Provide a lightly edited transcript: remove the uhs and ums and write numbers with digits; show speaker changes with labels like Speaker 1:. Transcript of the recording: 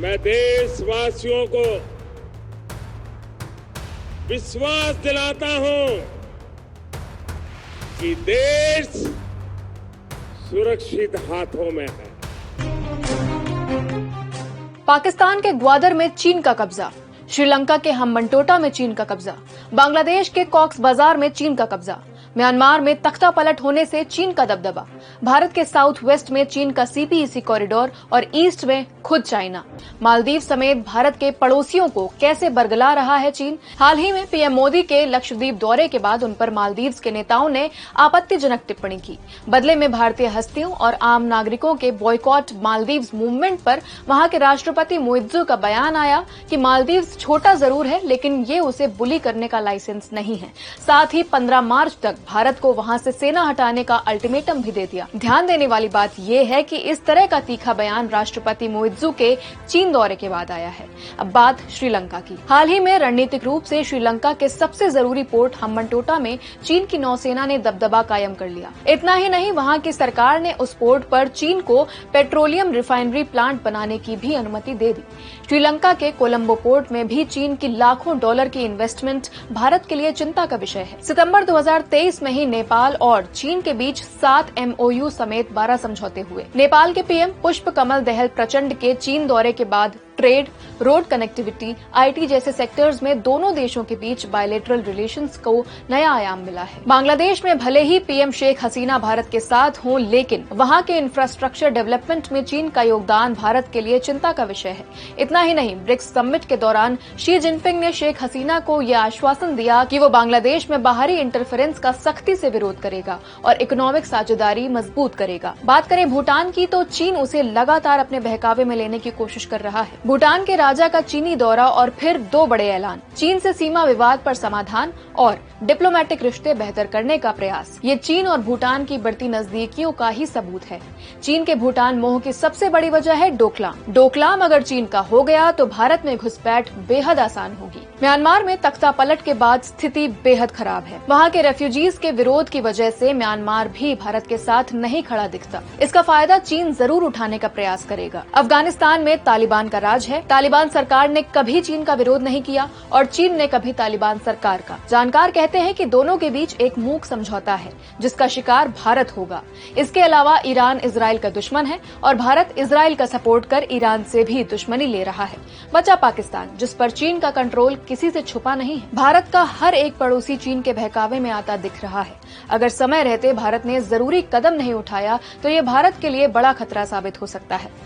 Speaker 1: मैं देशवासियों को विश्वास दिलाता हूं कि देश सुरक्षित हाथों में है।
Speaker 2: पाकिस्तान के ग्वादर में चीन का कब्जा, श्रीलंका के हम्बनटोटा में चीन का कब्जा, बांग्लादेश के कॉक्स बाजार में चीन का कब्जा, म्यांमार में तख्ता पलट होने से चीन का दबदबा, भारत के साउथ वेस्ट में चीन का सीपीईसी कॉरिडोर और ईस्ट में खुद चाइना, मालदीव समेत भारत के पड़ोसियों को कैसे बरगला रहा है चीन। हाल ही में पीएम मोदी के लक्षद्वीप दौरे के बाद उन पर मालदीव के नेताओं ने आपत्तिजनक टिप्पणी की। बदले में भारतीय हस्तियों और आम नागरिकों के बॉयकॉट मालदीव मूवमेंट पर वहां के राष्ट्रपति मुइज्जू का बयान आया कि मालदीव छोटा जरूर है, लेकिन ये उसे बुली करने का लाइसेंस नहीं है। साथ ही 15 मार्च तक भारत को वहां से सेना हटाने का अल्टीमेटम भी दे दिया। ध्यान देने वाली बात यह है कि इस तरह का तीखा बयान राष्ट्रपति मुइज्जू के चीन दौरे के बाद आया है। अब बात श्रीलंका की। हाल ही में रणनीतिक रूप से श्रीलंका के सबसे जरूरी पोर्ट हम्बनटोटा में चीन की नौसेना ने दबदबा कायम कर लिया। इतना ही नहीं, वहां की सरकार ने उस पोर्ट पर चीन को पेट्रोलियम रिफाइनरी प्लांट बनाने की भी अनुमति दे दी। श्रीलंका के कोलंबो पोर्ट में भी चीन की लाखों डॉलर की इन्वेस्टमेंट भारत के लिए चिंता का विषय है। सितंबर 2023 में ही नेपाल और चीन के बीच 7 MOU समेत 12 समझौते हुए। नेपाल के पीएम पुष्प कमल दहल प्रचंड के चीन दौरे के बाद ट्रेड, रोड कनेक्टिविटी, IT जैसे सेक्टर्स में दोनों देशों के बीच बायलैटरल रिलेशंस को नया आयाम मिला है। बांग्लादेश में भले ही पीएम शेख हसीना भारत के साथ हों, लेकिन वहां के इंफ्रास्ट्रक्चर डेवलपमेंट में चीन का योगदान भारत के लिए चिंता का विषय है। इतना ही नहीं, ब्रिक्स समिट के दौरान शी जिनपिंग ने शेख हसीना को यह आश्वासन दिया कि वो बांग्लादेश में बाहरी इंटरफेरेंस का सख्ती से विरोध करेगा और इकोनॉमिक साझेदारी मजबूत करेगा। बात करें भूटान की, तो चीन उसे लगातार अपने बहकावे में लेने की कोशिश कर रहा है। भूटान के राजा का चीनी दौरा और फिर 2 बड़े ऐलान, चीन से सीमा विवाद पर समाधान और डिप्लोमेटिक रिश्ते बेहतर करने का प्रयास। ये चीन और भूटान की बढ़ती नजदीकियों का ही सबूत है। चीन के भूटान मोह की सबसे बड़ी वजह है डोकलाम। डोकलाम अगर चीन का हो गया तो भारत में घुसपैठ बेहद आसान होगी। म्यांमार में तख्ता पलट के बाद स्थिति बेहद खराब है। वहाँ के रेफ्यूजीज के विरोध की वजह से म्यांमार भी भारत के साथ नहीं खड़ा दिखता। इसका फायदा चीन जरूर उठाने का प्रयास करेगा। अफगानिस्तान में तालिबान का राज है। तालिबान सरकार ने कभी चीन का विरोध नहीं किया और चीन ने कभी तालिबान सरकार का। जानकार कहते हैं कि दोनों के बीच एक मूक समझौता है जिसका शिकार भारत होगा। इसके अलावा ईरान इजराइल का दुश्मन है और भारत इजराइल का सपोर्ट कर ईरान से भी दुश्मनी ले रहा है। बचा पाकिस्तान, जिस पर चीन का कंट्रोल किसी से छुपा नहीं है। भारत का हर एक पड़ोसी चीन के बहकावे में आता दिख रहा है। अगर समय रहते भारत ने जरूरी कदम नहीं उठाया तो ये भारत के लिए बड़ा खतरा साबित हो सकता है।